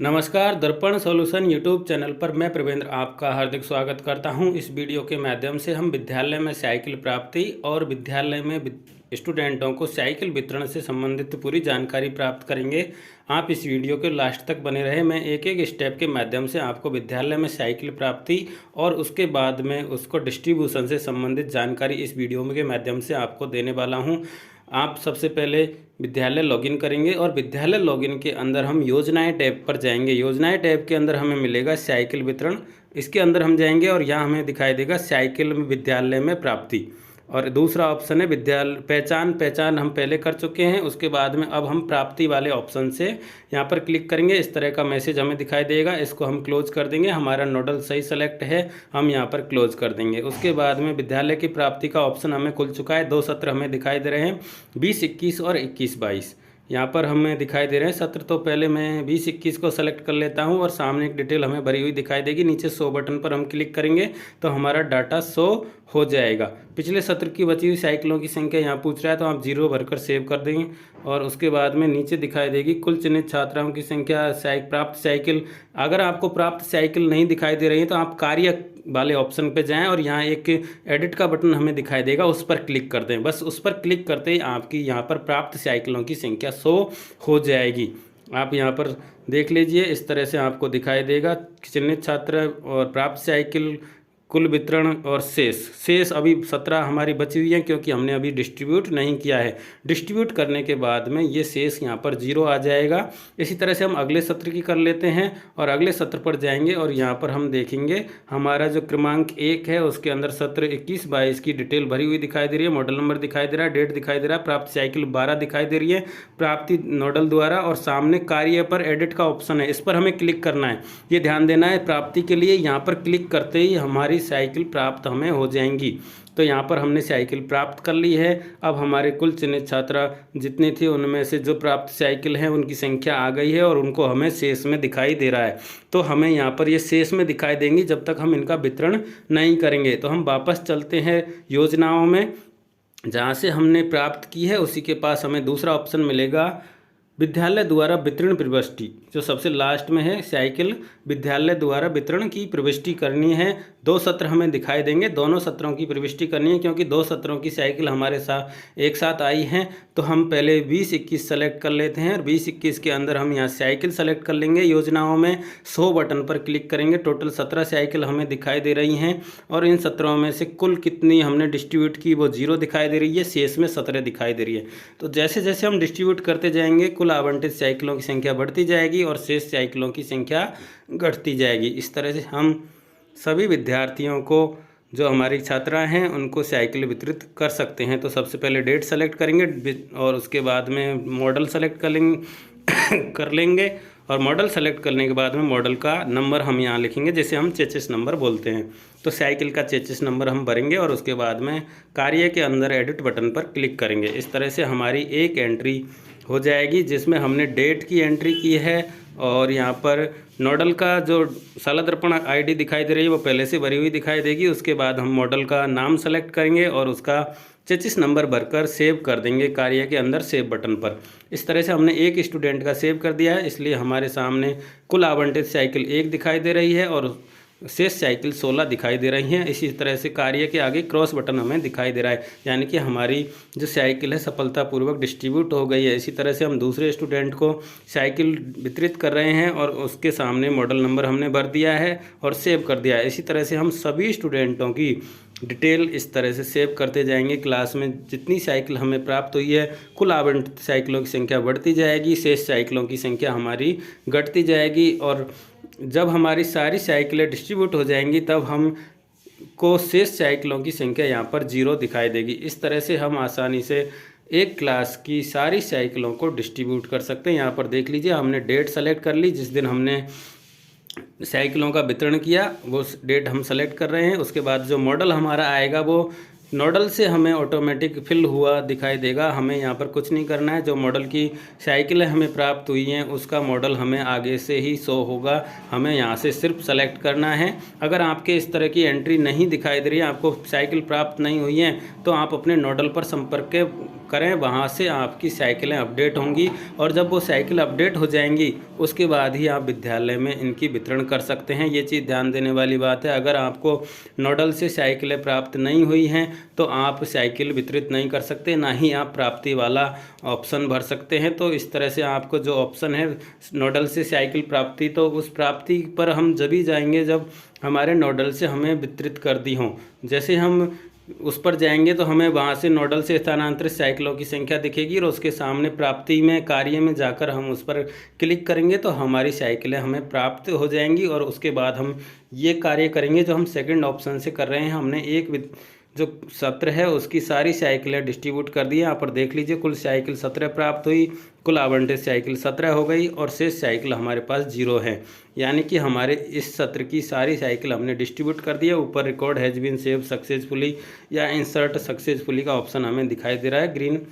नमस्कार, दर्पण solution YouTube channel पर मैं प्रवेंद्र आपका हार्दिक स्वागत करता हूं। इस वीडियो के माध्यम से हम विद्यालय में साइकिल प्राप्ति और विद्यालय में स्टूडेंटों को साइकिल वितरण से संबंधित पूरी जानकारी प्राप्त करेंगे। आप इस वीडियो के लास्ट तक बने रहे। मैं एक एक स्टेप के माध्यम से आपको विद्यालय में साइकिल प्राप्ति और उसके बाद में उसको डिस्ट्रीब्यूशन से संबंधित जानकारी इस वीडियो के माध्यम से आपको देने वाला हूं। आप सबसे पहले विद्यालय लॉगिन करेंगे और विद्यालय लॉगिन के अंदर हम योजनाएं टैब पर जाएंगे। योजनाएं टैब के अंदर हमें मिलेगा साइकिल वितरण, इसके अंदर हम जाएंगे और यहाँ हमें दिखाई देगा साइकिल विद्यालय में प्राप्ति। और दूसरा ऑप्शन है विद्यालय पहचान हम पहले कर चुके हैं। उसके बाद में अब हम प्राप्ति वाले ऑप्शन से यहाँ पर क्लिक करेंगे। इस तरह का मैसेज हमें दिखाई देगा, इसको हम क्लोज कर देंगे। हमारा नोडल सही सेलेक्ट है, हम यहाँ पर क्लोज कर देंगे। उसके बाद में विद्यालय की प्राप्ति का ऑप्शन हमें खुल चुका है। 2 सत्र हमें दिखाई दे रहे हैं, 20-21 और 21-22 यहाँ पर हमें दिखाई दे रहे हैं सत्र। तो पहले मैं 20-21 को सेलेक्ट कर लेता हूँ और सामने एक डिटेल हमें भरी हुई दिखाई देगी। नीचे 100 बटन पर हम क्लिक करेंगे तो हमारा डाटा शो हो जाएगा। पिछले सत्र की बची हुई साइकिलों की संख्या यहाँ पूछ रहा है तो आप 0 भरकर सेव कर देंगे। और उसके बाद में नीचे दिखाई देगी कुल चयनित छात्राओं की संख्या, प्राप्त साइकिल। अगर आपको प्राप्त साइकिल नहीं दिखाई दे रही है तो आप कार्य वाले ऑप्शन पे जाएं और यहाँ एक एडिट का बटन हमें दिखाई देगा, उस पर क्लिक कर दें। बस उस पर क्लिक करते ही आपकी यहाँ पर प्राप्त साइकिलों की संख्या शो हो जाएगी। आप यहाँ पर देख लीजिए, इस तरह से आपको दिखाई देगा चयनित छात्र और प्राप्त साइकिल, कुल वितरण और शेष अभी 17 हमारी बची हुई है क्योंकि हमने अभी डिस्ट्रीब्यूट नहीं किया है। डिस्ट्रीब्यूट करने के बाद में ये शेष यहाँ पर 0 आ जाएगा। इसी तरह से हम अगले सत्र की कर लेते हैं और अगले सत्र पर जाएंगे और यहाँ पर हम देखेंगे हमारा जो क्रमांक 1 है उसके अंदर सत्र 21-22 की डिटेल भरी हुई दिखाई दे रही है। मॉडल नंबर दिखाई दे रहा है, डेट दिखाई दे रहा है, प्राप्त साइकिल 12 दिखाई दे रही है, प्राप्ति नोडल द्वारा, और सामने कार्य पर एडिट का ऑप्शन है, इस पर हमें क्लिक करना है। ये ध्यान देना है, प्राप्ति के लिए यहाँ पर क्लिक करते ही हमारी साइकिल प्राप्त हमें हो जाएंगी। तो यहाँ पर हमने साइकिल प्राप्त कर ली है। अब हमारे कुल चयनित छात्रा जितने थे उनमें से जो प्राप्त साइकिल हैं उनकी संख्या आ गई है और उनको हमें शेष में दिखाई दे रहा है। तो हमें यहाँ पर ये शेष में दिखाई देंगी जब तक हम इनका वितरण नहीं करेंगे। तो हम वापस चलते हैं योजनाओं में, जहाँ से हमने प्राप्त की है उसी के पास हमें दूसरा ऑप्शन मिलेगा विद्यालय द्वारा वितरण प्रविष्टि, जो सबसे लास्ट में है। साइकिल विद्यालय द्वारा वितरण की प्रविष्टि करनी है। 2 सत्र हमें दिखाई देंगे, दोनों सत्रों की प्रविष्टि करनी है क्योंकि 2 सत्रों की साइकिल हमारे साथ एक साथ आई हैं। तो हम पहले 20-21 सेलेक्ट कर लेते हैं और 20-21 के अंदर हम यहाँ साइकिल सेलेक्ट कर लेंगे। योजनाओं में 100 बटन पर क्लिक करेंगे। टोटल 17 साइकिल हमें दिखाई दे रही हैं और इन 17 में से कुल कितनी हमने डिस्ट्रीब्यूट की वो 0 दिखाई दे रही है, शेष में 17 दिखाई दे रही है। तो जैसे जैसे हम डिस्ट्रीब्यूट करते जाएंगे कुल आवंटित साइकिलों की संख्या बढ़ती जाएगी और शेष साइकिलों की संख्या घटती जाएगी। इस तरह से हम सभी विद्यार्थियों को, जो हमारी छात्रा हैं, उनको साइकिल वितरित कर सकते हैं। तो सबसे पहले डेट सेलेक्ट करेंगे और उसके बाद में मॉडल सेलेक्ट कर लेंगे और मॉडल सेलेक्ट करने के बाद में मॉडल का नंबर हम यहाँ लिखेंगे, जैसे हम चेचिस नंबर बोलते हैं। तो साइकिल का चेचिस नंबर हम भरेंगे और उसके बाद में कार्य के अंदर एडिट बटन पर क्लिक करेंगे। इस तरह से हमारी एक एंट्री हो जाएगी जिसमें हमने डेट की एंट्री की है और यहाँ पर नोडल का जो शाला दर्पण आईडी दिखाई दे रही है वो पहले से भरी हुई दिखाई देगी। उसके बाद हम मॉडल का नाम सेलेक्ट करेंगे और उसका चेचिस नंबर भरकर सेव कर देंगे कार्य के अंदर सेव बटन पर। इस तरह से हमने एक स्टूडेंट का सेव कर दिया है, इसलिए हमारे सामने कुल आवंटित साइकिल 1 दिखाई दे रही है और शेष साइकिल 16 दिखाई दे रही हैं। इसी तरह से कार्य के आगे क्रॉस बटन हमें दिखाई दे रहा है, यानी कि हमारी जो साइकिल है सफलतापूर्वक डिस्ट्रीब्यूट हो गई है। इसी तरह से हम दूसरे स्टूडेंट को साइकिल वितरित कर रहे हैं और उसके सामने मॉडल नंबर हमने भर दिया है और सेव कर दिया है। इसी तरह से हम सभी स्टूडेंटों की डिटेल इस तरह से सेव करते जाएंगे। क्लास में जितनी साइकिल हमें प्राप्त हुई है कुल आवंटित साइकिलों की संख्या बढ़ती जाएगी, शेष साइकिलों की संख्या हमारी घटती जाएगी। और जब हमारी सारी साइकिलें डिस्ट्रीब्यूट हो जाएंगी तब हम को शेष साइकिलों की संख्या यहाँ पर 0 दिखाई देगी। इस तरह से हम आसानी से एक क्लास की सारी साइकिलों को डिस्ट्रीब्यूट कर सकते हैं। यहाँ पर देख लीजिए, हमने डेट सेलेक्ट कर ली, जिस दिन हमने साइकिलों का वितरण किया वो डेट हम सेलेक्ट कर रहे हैं। उसके बाद जो मॉडल हमारा आएगा वो नोडल से हमें ऑटोमेटिक फिल हुआ दिखाई देगा। हमें यहाँ पर कुछ नहीं करना है। जो मॉडल की साइकिलें हमें प्राप्त हुई हैं उसका मॉडल हमें आगे से ही शो होगा, हमें यहाँ से सिर्फ सेलेक्ट करना है। अगर आपके इस तरह की एंट्री नहीं दिखाई दे रही है, आपको साइकिल प्राप्त नहीं हुई है, तो आप अपने नोडल पर संपर्क करें, वहाँ से आपकी साइकिलें अपडेट होंगी और जब वो साइकिल अपडेट हो जाएंगी उसके बाद ही आप विद्यालय में इनकी वितरण कर सकते हैं। ये चीज़ ध्यान देने वाली बात है। अगर आपको नोडल से साइकिलें प्राप्त नहीं हुई हैं तो आप साइकिल वितरित नहीं कर सकते, ना ही आप प्राप्ति वाला ऑप्शन भर सकते हैं। तो इस तरह से आपको जो ऑप्शन है नोडल से साइकिल प्राप्ति, तो उस प्राप्ति पर हम जब ही जाएंगे जब हमारे नोडल से हमें वितरित कर दी हों। जैसे हम उस पर जाएंगे तो हमें वहाँ से नोडल से स्थानांतरित साइकिलों की संख्या दिखेगी और उसके सामने प्राप्ति में कार्य में जाकर हम उस पर क्लिक करेंगे तो हमारी साइकिलें हमें प्राप्त हो जाएंगी और उसके बाद हम ये कार्य करेंगे जो हम सेकंड ऑप्शन से कर रहे हैं। हमने एक जो सत्र है उसकी सारी साइकिलें डिस्ट्रीब्यूट कर दी। यहाँ पर देख लीजिए कुल साइकिल 17 प्राप्त हुई, कुल आवंटित साइकिल 17 हो गई और शेष साइकिल हमारे पास 0 है। यानी कि हमारे इस सत्र की सारी साइकिल हमने डिस्ट्रीब्यूट कर दिया। ऊपर record has been save successfully या इंसर्ट सक्सेसफुली का ऑप्शन हमें दिखाई दे रहा है ग्रीन।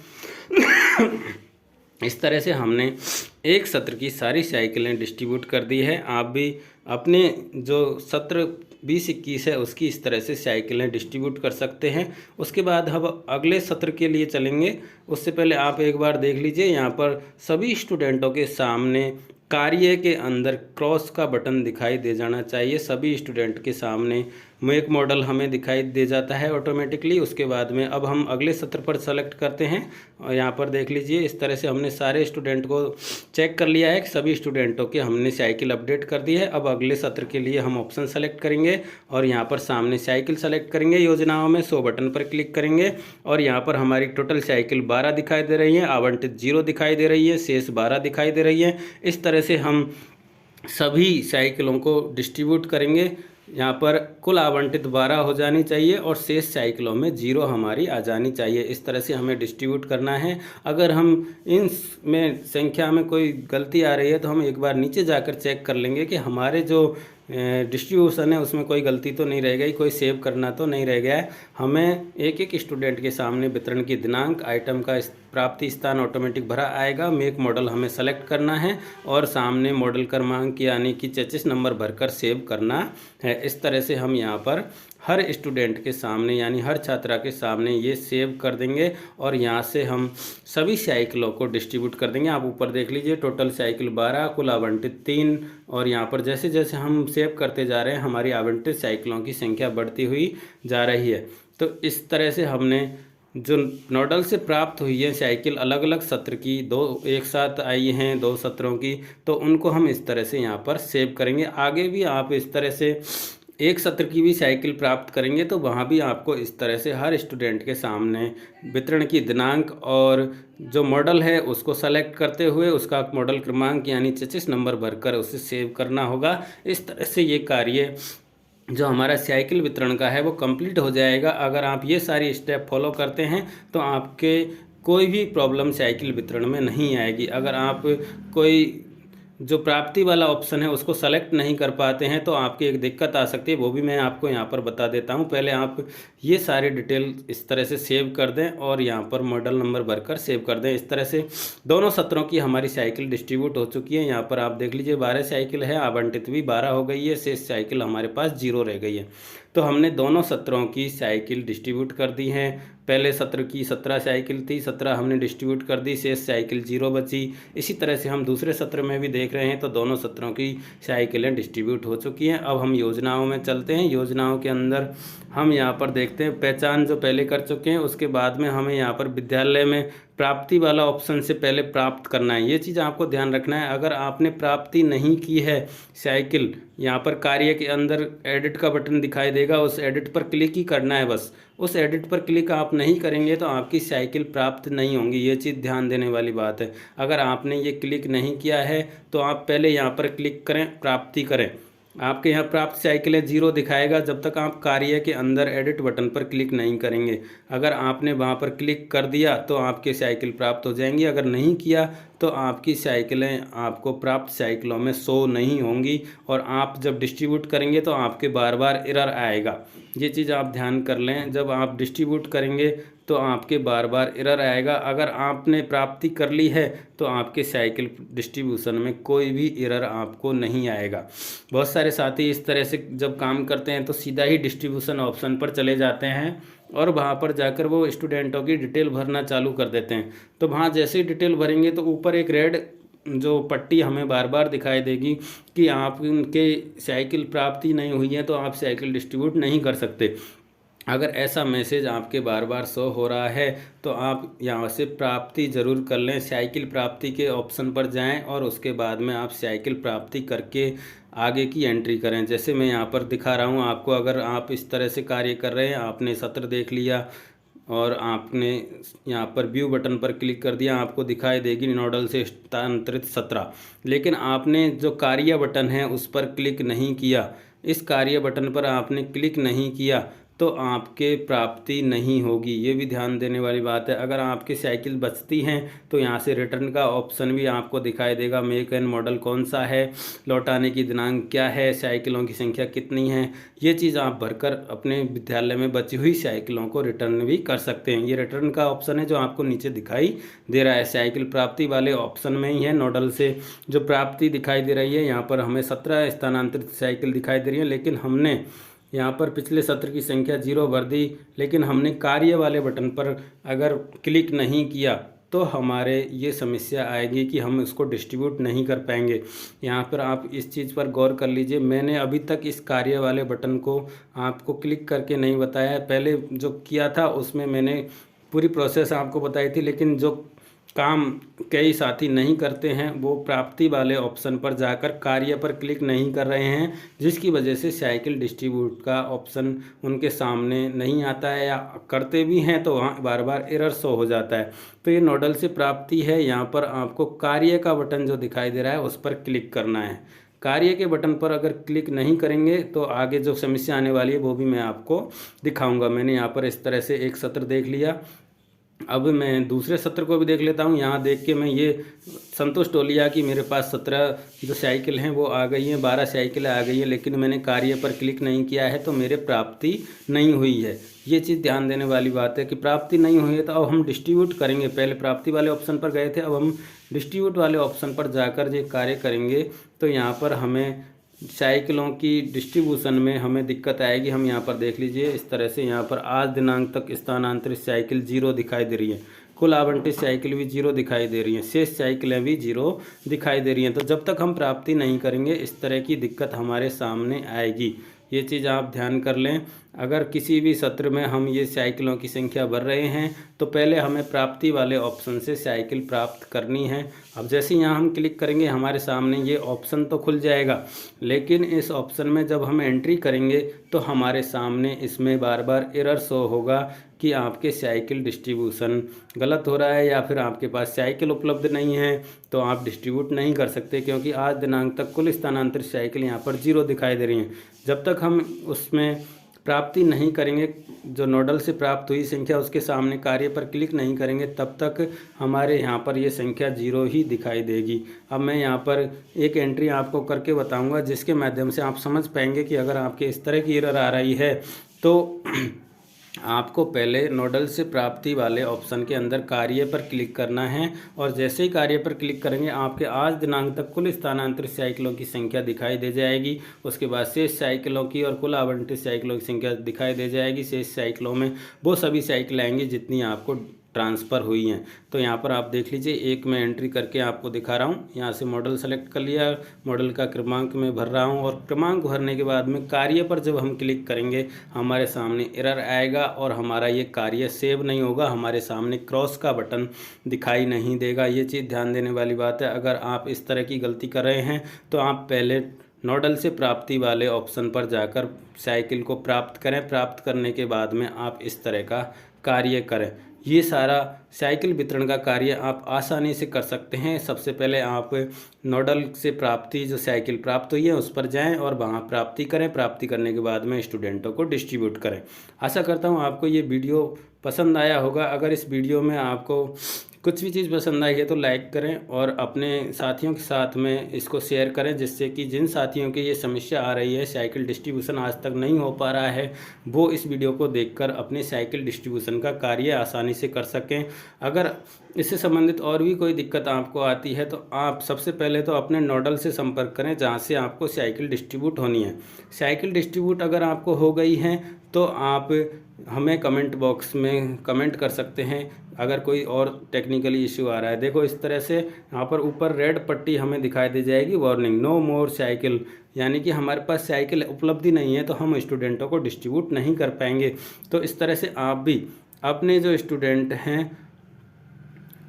इस तरह से हमने एक सत्र की सारी साइकिलें डिस्ट्रीब्यूट कर दी है। आप भी अपने जो सत्र 20-21 है उसकी इस तरह से साइकिलें डिस्ट्रीब्यूट कर सकते हैं। उसके बाद हम अगले सत्र के लिए चलेंगे। उससे पहले आप एक बार देख लीजिए, यहाँ पर सभी स्टूडेंटों के सामने कार्य के अंदर क्रॉस का बटन दिखाई दे जाना चाहिए। सभी स्टूडेंट के सामने मेक मॉडल हमें दिखाई दे जाता है ऑटोमेटिकली। उसके बाद में अब हम अगले सत्र पर सेलेक्ट करते हैं और यहाँ पर देख लीजिए इस तरह से हमने सारे स्टूडेंट को चेक कर लिया है कि सभी स्टूडेंटों के हमने साइकिल अपडेट कर दी है। अब अगले सत्र के लिए हम ऑप्शन सेलेक्ट करेंगे और यहाँ पर सामने साइकिल सेलेक्ट करेंगे। योजनाओं में 100 बटन पर क्लिक करेंगे और यहाँ पर हमारी टोटल साइकिल 12 दिखाई दे रही है, आवंटित 0 दिखाई दे रही है, शेष 12 दिखाई दे रही है। इस तरह से हम सभी साइकिलों को डिस्ट्रीब्यूट करेंगे। यहाँ पर कुल आवंटित 12 हो जानी चाहिए और शेष साइकिलों में 0 हमारी आ जानी चाहिए। इस तरह से हमें डिस्ट्रीब्यूट करना है। अगर हम इन में संख्या में कोई गलती आ रही है तो हम एक बार नीचे जाकर चेक कर लेंगे कि हमारे जो डिस्ट्रीब्यूशन है उसमें कोई गलती तो नहीं रह गई, कोई सेव करना तो नहीं रह गया है। हमें एक एक स्टूडेंट के सामने वितरण की दिनांक, आइटम का प्राप्ति स्थान ऑटोमेटिक भरा आएगा। मेक मॉडल हमें सेलेक्ट करना है और सामने मॉडल क्रमांक यानी कि चेसिस नंबर भरकर सेव करना है। इस तरह से हम यहाँ पर हर स्टूडेंट के सामने यानी हर छात्रा के सामने ये सेव कर देंगे और यहाँ से हम सभी साइकिलों को डिस्ट्रीब्यूट कर देंगे। आप ऊपर देख लीजिए टोटल साइकिल 12, कुल आवंटित 3 और यहाँ पर जैसे जैसे हम सेव करते जा रहे हैं हमारी आवंटित साइकिलों की संख्या बढ़ती हुई जा रही है। तो इस तरह से हमने जो नोडल से प्राप्त हुई है साइकिल अलग अलग सत्र की, 2 एक साथ आई हैं 2 सत्रों की, तो उनको हम इस तरह से यहाँ पर सेव करेंगे। आगे भी आप इस तरह से एक सत्र की भी साइकिल प्राप्त करेंगे तो वहाँ भी आपको इस तरह से हर स्टूडेंट के सामने वितरण की दिनांक और जो मॉडल है उसको सेलेक्ट करते हुए उसका मॉडल क्रमांक यानी चेसिस नंबर भरकर उसे सेव करना होगा। इस तरह से ये कार्य जो हमारा साइकिल वितरण का है वो कंप्लीट हो जाएगा। अगर आप ये सारी स्टेप फॉलो करते हैं तो आपके कोई भी प्रॉब्लम साइकिल वितरण में नहीं आएगी। अगर आप कोई जो प्राप्ति वाला ऑप्शन है उसको सेलेक्ट नहीं कर पाते हैं तो आपकी एक दिक्कत आ सकती है, वो भी मैं आपको यहाँ पर बता देता हूँ। पहले आप ये सारी डिटेल इस तरह से सेव कर दें और यहाँ पर मॉडल नंबर भरकर सेव कर दें। इस तरह से दोनों सत्रों की हमारी साइकिल डिस्ट्रीब्यूट हो चुकी है। यहाँ पर आप देख लीजिए 12 साइकिल है, आवंटित भी 12 हो गई है, शेष साइकिल हमारे पास 0 रह गई है। तो हमने दोनों सत्रों की साइकिल डिस्ट्रीब्यूट कर दी हैं। पहले सत्र की 17 साइकिल थी, 17 हमने डिस्ट्रीब्यूट कर दी, शेष साइकिल 0 बची। इसी तरह से हम दूसरे सत्र में भी देख रहे हैं तो दोनों सत्रों की साइकिलें डिस्ट्रीब्यूट हो चुकी हैं। अब हम योजनाओं में चलते हैं। योजनाओं के अंदर हम यहाँ पर देखते हैं पहचान जो पहले कर चुके हैं, उसके बाद में हमें यहाँ पर विद्यालय में प्राप्ति वाला ऑप्शन से पहले प्राप्त करना है। ये चीज़ आपको ध्यान रखना है। अगर आपने प्राप्ति नहीं की है साइकिल, यहाँ पर कार्य के अंदर एडिट का बटन दिखाई देगा, उस एडिट पर क्लिक ही करना है बस। उस एडिट पर क्लिक आप नहीं करेंगे तो आपकी साइकिल प्राप्त नहीं होंगी। ये चीज़ ध्यान देने वाली बात है। अगर आपने ये क्लिक नहीं किया है तो आप पहले यहाँ पर क्लिक करें, प्राप्ति करें। आपके यहाँ प्राप्त साइकिलें 0 दिखाएगा जब तक आप कार्य के अंदर एडिट बटन पर क्लिक नहीं करेंगे। अगर आपने वहाँ पर क्लिक कर दिया तो आपके साइकिल प्राप्त हो जाएंगी। अगर नहीं किया तो आपकी साइकिलें आपको प्राप्त साइकिलों में शो नहीं होंगी और आप जब डिस्ट्रीब्यूट करेंगे तो आपके बार बार एरर आएगा। ये चीज़ आप ध्यान कर लें। जब आप डिस्ट्रीब्यूट करेंगे तो आपके बार बार एरर आएगा। अगर आपने प्राप्ति कर ली है तो आपके साइकिल डिस्ट्रीब्यूशन में कोई भी एरर आपको नहीं आएगा। बहुत सारे साथी इस तरह से जब काम करते हैं तो सीधा ही डिस्ट्रीब्यूशन ऑप्शन पर चले जाते हैं और वहाँ पर जाकर वो स्टूडेंटों की डिटेल भरना चालू कर देते हैं। तो वहाँ जैसे ही डिटेल भरेंगे तो ऊपर एक रेड जो पट्टी हमें बार बार दिखाई देगी कि आप उनके साइकिल प्राप्ति नहीं हुई है, तो आप साइकिल डिस्ट्रीब्यूट नहीं कर सकते। अगर ऐसा मैसेज आपके बार बार शो हो रहा है तो आप यहाँ से प्राप्ति ज़रूर कर लें। साइकिल प्राप्ति के ऑप्शन पर जाएं और उसके बाद में आप साइकिल प्राप्ति करके आगे की एंट्री करें। जैसे मैं यहाँ पर दिखा रहा हूँ आपको, अगर आप इस तरह से कार्य कर रहे हैं, आपने सत्र देख लिया और आपने यहाँ पर व्यू बटन पर क्लिक कर दिया, आपको दिखाई देगी नोडल से स्थानांतरित 17। लेकिन आपने जो कार्य बटन है उस पर क्लिक नहीं किया, इस कार्य बटन पर आपने क्लिक नहीं किया तो आपके प्राप्ति नहीं होगी। ये भी ध्यान देने वाली बात है। अगर आपकी साइकिल बचती हैं तो यहाँ से रिटर्न का ऑप्शन भी आपको दिखाई देगा, मेक एंड मॉडल कौन सा है, लौटाने की दिनांक क्या है, साइकिलों की संख्या कितनी है, ये चीज़ आप भरकर अपने विद्यालय में बची हुई साइकिलों को रिटर्न भी कर सकते हैं। ये रिटर्न का ऑप्शन है जो आपको नीचे दिखाई दे रहा है, साइकिल प्राप्ति वाले ऑप्शन में ही है। नोडल से जो प्राप्ति दिखाई दे रही है, यहाँ पर हमें 17 स्थानांतरित साइकिल दिखाई दे रही है, लेकिन हमने यहाँ पर पिछले सत्र की संख्या 0 भर दी, लेकिन हमने कार्य वाले बटन पर अगर क्लिक नहीं किया तो हमारे ये समस्या आएगी कि हम इसको डिस्ट्रीब्यूट नहीं कर पाएंगे। यहाँ पर आप इस चीज़ पर गौर कर लीजिए। मैंने अभी तक इस कार्य वाले बटन को आपको क्लिक करके नहीं बताया है। पहले जो किया था उसमें मैंने पूरी प्रोसेस आपको बताई थी, लेकिन जो काम कई साथी नहीं करते हैं वो प्राप्ति वाले ऑप्शन पर जाकर कार्य पर क्लिक नहीं कर रहे हैं, जिसकी वजह से साइकिल डिस्ट्रीब्यूट का ऑप्शन उनके सामने नहीं आता है, या करते भी हैं तो वहाँ बार बार एरर शो हो जाता है। तो ये नोडल से प्राप्ति है। यहाँ पर आपको कार्य का बटन जो दिखाई दे रहा है उस पर क्लिक करना है। कार्य के बटन पर अगर क्लिक नहीं करेंगे तो आगे जो समस्या आने वाली है वो भी मैं आपको दिखाऊंगा। मैंने यहाँ पर इस तरह से एक सत्र देख लिया, अब मैं दूसरे सत्र को भी देख लेता हूँ। यहाँ देख के मैं ये संतुष्ट हो लिया कि मेरे पास 17 जो साइकिल हैं वो आ गई हैं, 12 साइकिलें आ गई हैं, लेकिन मैंने कार्य पर क्लिक नहीं किया है तो मेरे प्राप्ति नहीं हुई है। ये चीज़ ध्यान देने वाली बात है कि प्राप्ति नहीं हुई है तो अब हम डिस्ट्रीब्यूट करेंगे। पहले प्राप्ति वाले ऑप्शन पर गए थे, अब हम डिस्ट्रीब्यूट वाले ऑप्शन पर जाकर ये कार्य करेंगे तो यहाँ पर हमें साइकिलों की डिस्ट्रीब्यूशन में हमें दिक्कत आएगी। हम यहाँ पर देख लीजिए इस तरह से, यहाँ पर आज दिनांक तक स्थानांतरित साइकिल 0 दिखाई दे रही है, कुल आवंटित साइकिल भी 0 दिखाई दे रही हैं, शेष साइकिलें भी 0 दिखाई दे रही हैं। तो जब तक हम प्राप्ति नहीं करेंगे इस तरह की दिक्कत हमारे सामने आएगी। ये चीज़ आप ध्यान कर लें। अगर किसी भी सत्र में हम ये साइकिलों की संख्या भर रहे हैं तो पहले हमें प्राप्ति वाले ऑप्शन से साइकिल प्राप्त करनी है। अब जैसे यहाँ हम क्लिक करेंगे हमारे सामने ये ऑप्शन तो खुल जाएगा, लेकिन इस ऑप्शन में जब हम एंट्री करेंगे तो हमारे सामने इसमें बार बार एरर शो होगा कि आपके साइकिल डिस्ट्रीब्यूशन गलत हो रहा है या फिर आपके पास साइकिल उपलब्ध नहीं है, तो आप डिस्ट्रीब्यूट नहीं कर सकते, क्योंकि आज दिनांक तक कुल स्थानांतरित साइकिल यहाँ पर 0 दिखाई दे रही हैं। जब तक हम उसमें प्राप्ति नहीं करेंगे, जो नोडल से प्राप्त हुई संख्या उसके सामने कार्य पर क्लिक नहीं करेंगे, तब तक हमारे यहाँ पर ये संख्या 0 ही दिखाई देगी। अब मैं यहाँ पर एक एंट्री आपको करके बताऊँगा जिसके माध्यम से आप समझ पाएंगे कि अगर आपके इस तरह की एरर आ रही है तो आपको पहले नोडल से प्राप्ति वाले ऑप्शन के अंदर कार्य पर क्लिक करना है, और जैसे ही कार्य पर क्लिक करेंगे आपके आज दिनांक तक कुल स्थानांतरित साइकिलों की संख्या दिखाई दे जाएगी। उसके बाद शेष साइकिलों की और कुल आवंटित साइकिलों की संख्या दिखाई दे जाएगी। शेष साइकिलों में वो सभी साइकिल आएंगी जितनी आपको ट्रांसफ़र हुई हैं। तो यहाँ पर आप देख लीजिए, एक मैं एंट्री करके आपको दिखा रहा हूँ। यहाँ से मॉडल सेलेक्ट कर लिया, मॉडल का क्रमांक मैं भर रहा हूँ, और क्रमांक भरने के बाद में कार्य पर जब हम क्लिक करेंगे हमारे सामने एरर आएगा और हमारा ये कार्य सेव नहीं होगा, हमारे सामने क्रॉस का बटन दिखाई नहीं देगा। ये चीज़ ध्यान देने वाली बात है। अगर आप इस तरह की गलती कर रहे हैं तो आप पहले नोडल से प्राप्ति वाले ऑप्शन पर जाकर साइकिल को प्राप्त करें। प्राप्त करने के बाद में आप इस तरह का कार्य करें। ये सारा साइकिल वितरण का कार्य आप आसानी से कर सकते हैं। सबसे पहले आप नोडल से प्राप्ति जो साइकिल प्राप्त हुई है उस पर जाएं और वहां प्राप्ति करें। प्राप्ति करने के बाद में स्टूडेंटों को डिस्ट्रीब्यूट करें। आशा करता हूं आपको ये वीडियो पसंद आया होगा। अगर इस वीडियो में आपको कुछ भी चीज़ पसंद आई है तो लाइक करें और अपने साथियों के साथ में इसको शेयर करें, जिससे कि जिन साथियों की ये समस्या आ रही है, साइकिल डिस्ट्रीब्यूशन आज तक नहीं हो पा रहा है, वो इस वीडियो को देखकर अपने साइकिल डिस्ट्रीब्यूशन का कार्य आसानी से कर सकें। अगर इससे संबंधित और भी कोई दिक्कत आपको आती है तो आप सबसे पहले तो अपने नोडल से संपर्क करें जहाँ से आपको साइकिल डिस्ट्रीब्यूट होनी है। साइकिल डिस्ट्रीब्यूट अगर आपको हो गई है तो आप हमें कमेंट बॉक्स में कमेंट कर सकते हैं अगर कोई और टेक्निकली इश्यू आ रहा है। देखो इस तरह से यहाँ पर ऊपर रेड पट्टी हमें दिखाई दे जाएगी, वार्निंग नो मोर साइकिल, यानी कि हमारे पास साइकिल उपलब्धि नहीं है तो हम स्टूडेंटों को डिस्ट्रीब्यूट नहीं कर पाएंगे। तो इस तरह से आप भी अपने जो स्टूडेंट हैं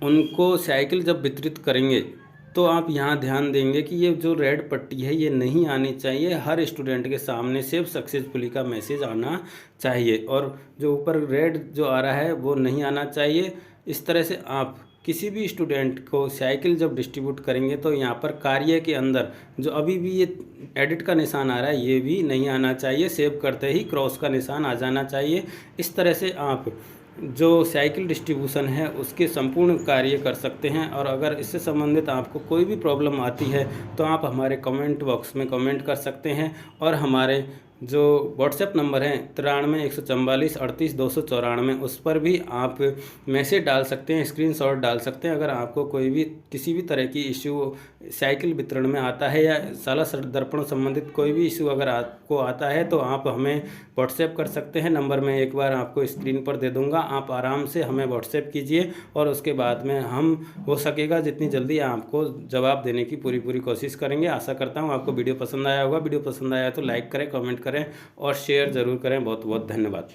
उनको साइकिल जब वितरित करेंगे तो आप यहाँ ध्यान देंगे कि ये जो रेड पट्टी है ये नहीं आनी चाहिए। हर स्टूडेंट के सामने सिर्फ सक्सेसफुली का मैसेज आना चाहिए और जो ऊपर रेड जो आ रहा है वो नहीं आना चाहिए। इस तरह से आप किसी भी स्टूडेंट को साइकिल जब डिस्ट्रीब्यूट करेंगे तो यहाँ पर कार्य के अंदर जो अभी भी ये एडिट का निशान आ रहा है ये भी नहीं आना चाहिए, सेव करते ही क्रॉस का निशान आ जाना चाहिए। इस तरह से आप जो साइकिल डिस्ट्रीब्यूशन है उसके संपूर्ण कार्य कर सकते हैं। और अगर इससे संबंधित आपको कोई भी प्रॉब्लम आती है तो आप हमारे कमेंट बॉक्स में कमेंट कर सकते हैं और हमारे जो व्हाट्सएप नंबर है 93 144 38 294 उस पर भी आप मैसेज डाल सकते हैं, स्क्रीनशॉट डाल सकते हैं। अगर आपको कोई भी किसी भी तरह की इश्यू साइकिल वितरण में आता है या साला दर्पण संबंधित कोई भी इश्यू अगर आपको आता है तो आप हमें व्हाट्सएप कर सकते हैं। नंबर मैं एक बार आपको स्क्रीन पर दे दूंगा, आप आराम से हमें व्हाट्सएप कीजिए और उसके बाद में हम हो सकेगा जितनी जल्दी आपको जवाब देने की पूरी कोशिश करेंगे। आशा करता हूँ आपको वीडियो पसंद आया होगा। वीडियो पसंद आया तो लाइक करें, कमेंट करें और शेयर ज़रूर करें। बहुत बहुत धन्यवाद।